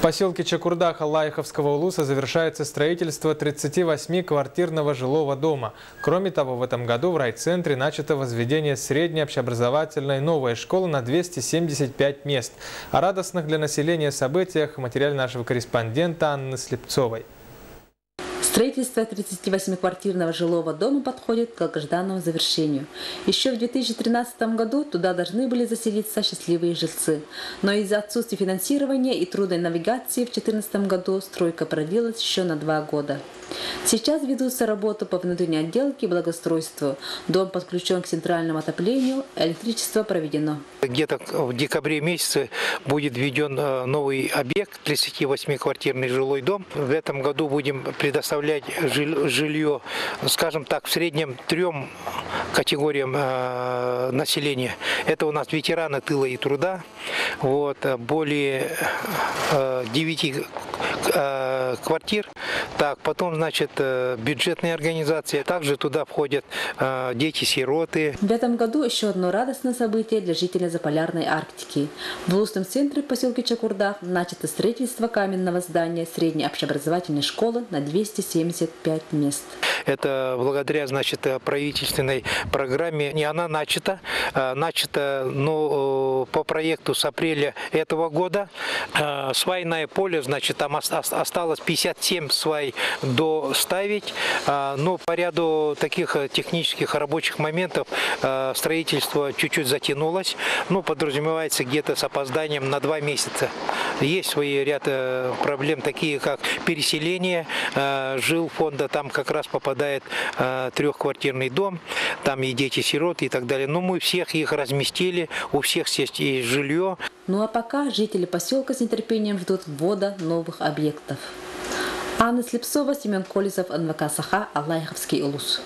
поселке Чакурдах Аллаиховского улуса завершается строительство 38-квартирного жилого дома. Кроме того, в этом году в райцентре начато возведение средней общеобразовательной новой школы на 275 мест. О радостных для населения событиях материал нашего корреспондента Анны Слепцовой. Строительство 38-квартирного жилого дома подходит к долгожданному завершению. Еще в 2013 году туда должны были заселиться счастливые жильцы. Но из-за отсутствия финансирования и трудной навигации в 2014 году стройка продлилась еще на 2 года. Сейчас ведутся работы по внутренней отделке и благоустройству. Дом подключен к центральному отоплению, электричество проведено. Где-то в декабре месяце будет введен новый объект, 38-квартирный жилой дом. В этом году будем предоставлять жилье, скажем так, в среднем 3 категориям населения. Это у нас ветераны тыла и труда, более 9 квартир. Так, потом, значит, бюджетные организации. Также туда входят дети-сироты. В этом году еще одно радостное событие для жителей Заполярной Арктики. В улусном центре в поселке Чакурдах начато строительство каменного здания средней общеобразовательной школы на 275 мест. Это благодаря, значит, правительственной программе. Не она начата, но по проекту с апреля этого года. Свайное поле, значит, там осталось 57 свай доставить, но по ряду таких технических рабочих моментов строительство чуть-чуть затянулось, подразумевается где-то с опозданием на 2 месяца. Есть свои ряд проблем, такие как переселение жилфонда, там как раз попадает 3-квартирный дом, там и дети-сироты и так далее. Но мы всех их разместили, у всех есть и жилье. Ну а пока жители поселка с нетерпением ждут ввода новых объектов. Анна Слепцова, Семен Колесов, НВК Саха, Аллаиховский улус.